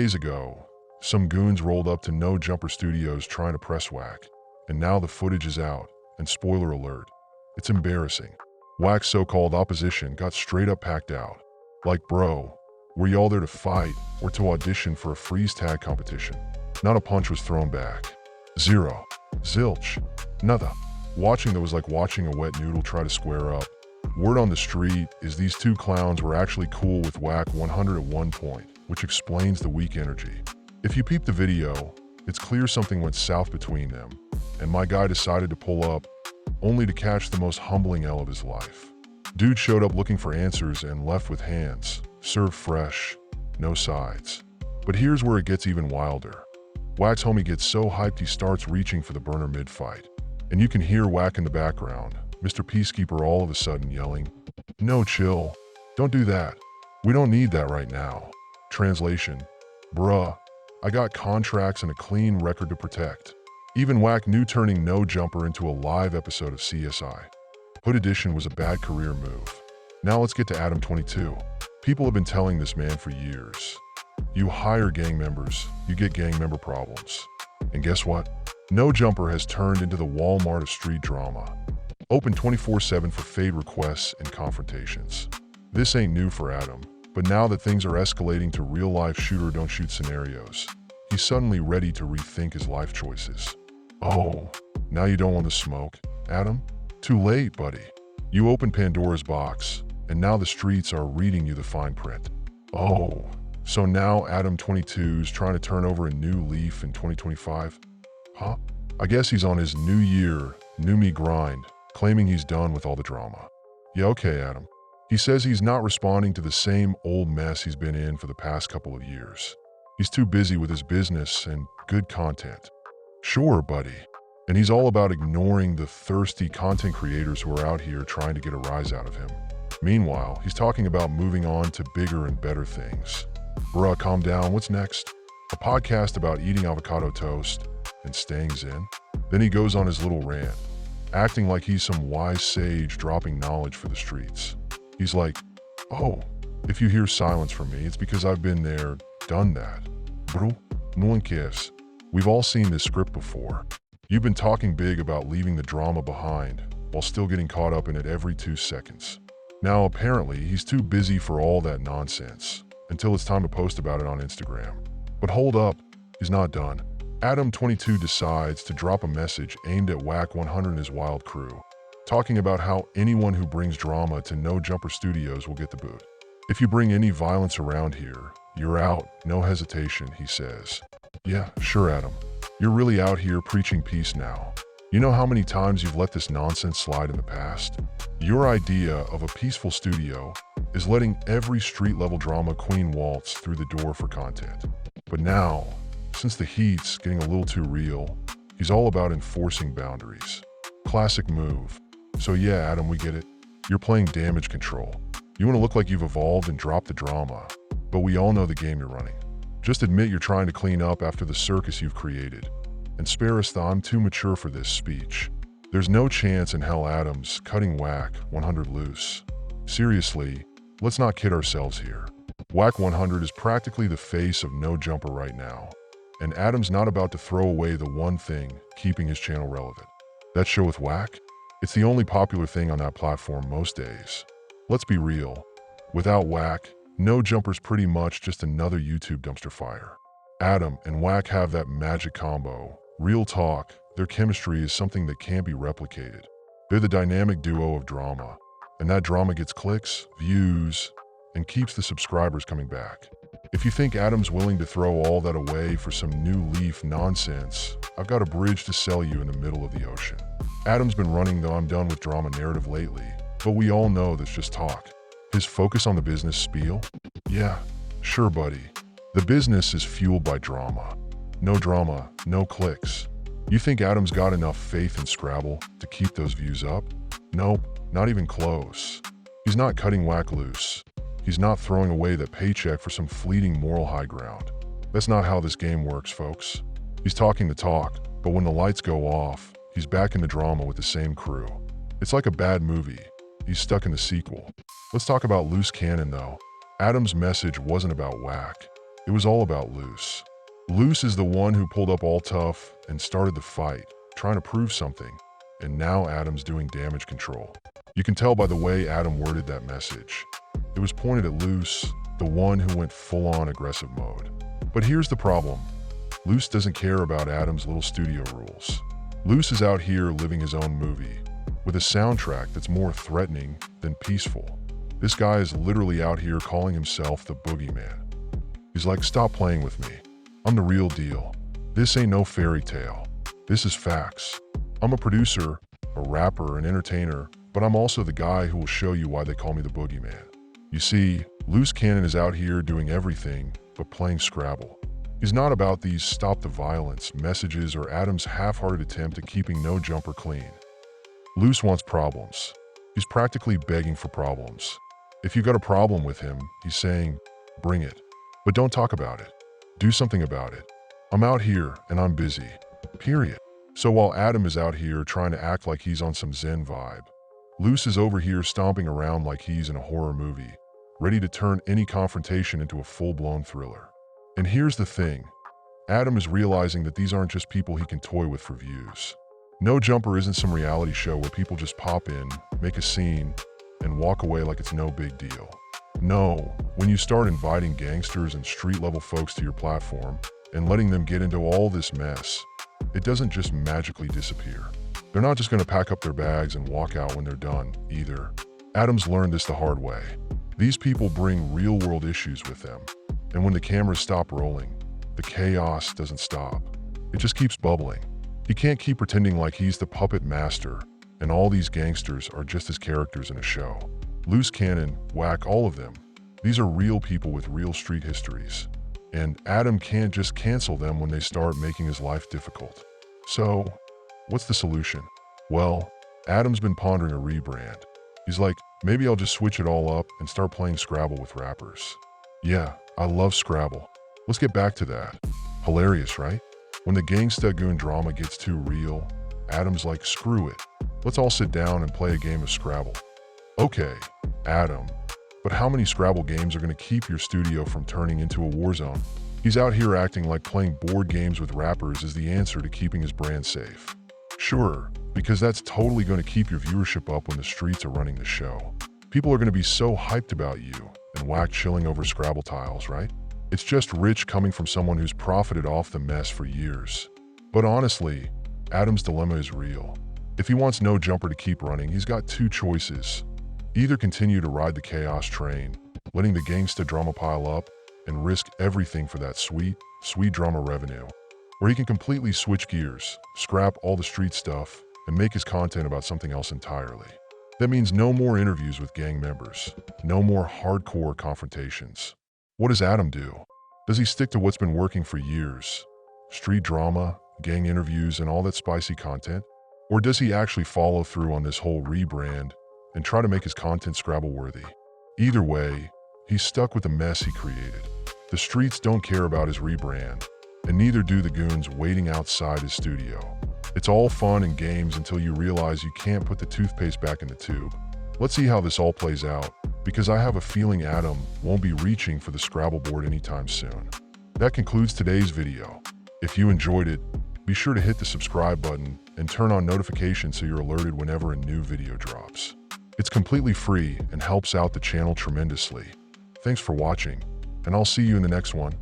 Days ago, some goons rolled up to No Jumper Studios trying to press Wack, and now the footage is out, and spoiler alert, it's embarrassing. Wack's so-called opposition got straight up packed out. Like, bro, were y'all there to fight or to audition for a freeze tag competition? Not a punch was thrown back. Zero. Zilch. Nada. Watching that was like watching a wet noodle try to square up. Word on the street is these two clowns were actually cool with Wack 100 at one point, which explains the weak energy. If you peep the video, it's clear something went south between them, and my guy decided to pull up, only to catch the most humbling L of his life. Dude showed up looking for answers and left with hands, served fresh, no sides. But here's where it gets even wilder. Wack's homie gets so hyped he starts reaching for the burner mid-fight. And you can hear Wack in the background, Mr. Peacekeeper all of a sudden yelling, "No, chill. Don't do that. We don't need that right now." Translation: bruh, I got contracts and a clean record to protect. Even Wack knew turning No Jumper into a live episode of CSI. Hood Edition was a bad career move. Now let's get to Adam22. People have been telling this man for years. You hire gang members, you get gang member problems. And guess what? No Jumper has turned into the Walmart of street drama. Open 24/7 for fade requests and confrontations. This ain't new for Adam, but now that things are escalating to real-life shoot-or-don't-shoot scenarios, he's suddenly ready to rethink his life choices. Oh, now you don't want to smoke, Adam? Too late, buddy. You opened Pandora's box, and now the streets are reading you the fine print. Oh, so now Adam22's trying to turn over a new leaf in 2025? Huh? I guess he's on his new year, new me grind, claiming he's done with all the drama. Yeah, okay, Adam. He says he's not responding to the same old mess he's been in for the past couple of years. He's too busy with his business and good content. Sure, buddy. And he's all about ignoring the thirsty content creators who are out here trying to get a rise out of him. Meanwhile, he's talking about moving on to bigger and better things. Bruh, calm down. What's next? A podcast about eating avocado toast and staying zen? Then he goes on his little rant, acting like he's some wise sage dropping knowledge for the streets. He's like, oh, if you hear silence from me, it's because I've been there, done that. Bro, no one cares. We've all seen this script before. You've been talking big about leaving the drama behind while still getting caught up in it every 2 seconds. Now, apparently, he's too busy for all that nonsense until it's time to post about it on Instagram. But hold up, he's not done. Adam22 decides to drop a message aimed at Wack 100 and his wild crew, talking about how anyone who brings drama to No Jumper Studios will get the boot. If you bring any violence around here, you're out, no hesitation, he says. Yeah, sure, Adam. You're really out here preaching peace now. You know how many times you've let this nonsense slide in the past? Your idea of a peaceful studio is letting every street-level drama queen waltz through the door for content. But now, since the heat's getting a little too real, he's all about enforcing boundaries. Classic move. So yeah, Adam, we get it. You're playing damage control. You want to look like you've evolved and dropped the drama, but we all know the game you're running. Just admit you're trying to clean up after the circus you've created. And spare us the "I'm too mature for this" speech. There's no chance in hell Adam's cutting Wack 100 loose. Seriously, let's not kid ourselves here. Wack 100 is practically the face of No Jumper right now. And Adam's not about to throw away the one thing keeping his channel relevant. That show with Wack? It's the only popular thing on that platform most days. Let's be real. Without Wack, No Jumper's pretty much just another YouTube dumpster fire. Adam and Wack have that magic combo. Real talk, their chemistry is something that can't be replicated. They're the dynamic duo of drama. And that drama gets clicks, views, and keeps the subscribers coming back. If you think Adam's willing to throw all that away for some new leaf nonsense, I've got a bridge to sell you in the middle of the ocean. Adam's been running the "I'm done with drama" narrative lately, but we all know that's just talk. His focus on the business spiel? Yeah, sure, buddy. The business is fueled by drama. No drama, no clicks. You think Adam's got enough faith in Scrabble to keep those views up? Nope, not even close. He's not cutting Wack loose. He's not throwing away that paycheck for some fleeting moral high ground. That's not how this game works, folks. He's talking the talk, but when the lights go off, he's back in the drama with the same crew. It's like a bad movie. He's stuck in the sequel. Let's talk about loose cannon, though. Adam's message wasn't about Wack. It was all about Luce. Luce is the one who pulled up all tough and started the fight, trying to prove something, and now Adam's doing damage control. You can tell by the way Adam worded that message. It was pointed at Luce, the one who went full-on aggressive mode. But here's the problem. Luce doesn't care about Adam's little studio rules. Luce is out here living his own movie, with a soundtrack that's more threatening than peaceful. This guy is literally out here calling himself the boogeyman. He's like, stop playing with me. I'm the real deal. This ain't no fairy tale. This is facts. I'm a producer, a rapper, an entertainer, but I'm also the guy who will show you why they call me the boogeyman. You see, Luce Cannon is out here doing everything but playing Scrabble. He's not about these stop the violence messages or Adam's half-hearted attempt at keeping no jumper clean. Luce wants problems. He's practically begging for problems. If you got a problem with him, he's saying, bring it. But don't talk about it. Do something about it. I'm out here and I'm busy. Period. So while Adam is out here trying to act like he's on some Zen vibe, Luce is over here stomping around like he's in a horror movie, ready to turn any confrontation into a full-blown thriller. And here's the thing. Adam is realizing that these aren't just people he can toy with for views. No Jumper isn't some reality show where people just pop in, make a scene, and walk away like it's no big deal. No, when you start inviting gangsters and street-level folks to your platform and letting them get into all this mess, it doesn't just magically disappear. They're not just going to pack up their bags and walk out when they're done, either. Adam's learned this the hard way. These people bring real-world issues with them, and when the cameras stop rolling, the chaos doesn't stop. It just keeps bubbling. He can't keep pretending like he's the puppet master, and all these gangsters are just his characters in a show. Luce Cannon, Wack, all of them. These are real people with real street histories. And Adam can't just cancel them when they start making his life difficult. So, what's the solution? Well, Adam's been pondering a rebrand. He's like, maybe I'll just switch it all up and start playing Scrabble with rappers. Yeah, I love Scrabble. Let's get back to that. Hilarious, right? When the Gangsta Goon drama gets too real, Adam's like, screw it. Let's all sit down and play a game of Scrabble. Okay, Adam, but how many Scrabble games are going to keep your studio from turning into a war zone? He's out here acting like playing board games with rappers is the answer to keeping his brand safe. Sure, because that's totally going to keep your viewership up when the streets are running the show. People are going to be so hyped about you and Wack chilling over Scrabble tiles, right? It's just rich coming from someone who's profited off the mess for years. But honestly, Adam's dilemma is real. If he wants No Jumper to keep running, he's got two choices. Either continue to ride the chaos train, letting the gangsta drama pile up, and risk everything for that sweet drama revenue. Or he can completely switch gears, scrap all the street stuff, and make his content about something else entirely. That means no more interviews with gang members, no more hardcore confrontations. What does Adam do? Does he stick to what's been working for years? Street drama, gang interviews, and all that spicy content? Or does he actually follow through on this whole rebrand and try to make his content Scrabble-worthy? Either way, he's stuck with the mess he created. The streets don't care about his rebrand, and neither do the goons waiting outside his studio. It's all fun and games until you realize you can't put the toothpaste back in the tube. Let's see how this all plays out, because I have a feeling Adam won't be reaching for the Scrabble board anytime soon. That concludes today's video. If you enjoyed it, be sure to hit the subscribe button and turn on notifications so you're alerted whenever a new video drops. It's completely free and helps out the channel tremendously. Thanks for watching, and I'll see you in the next one.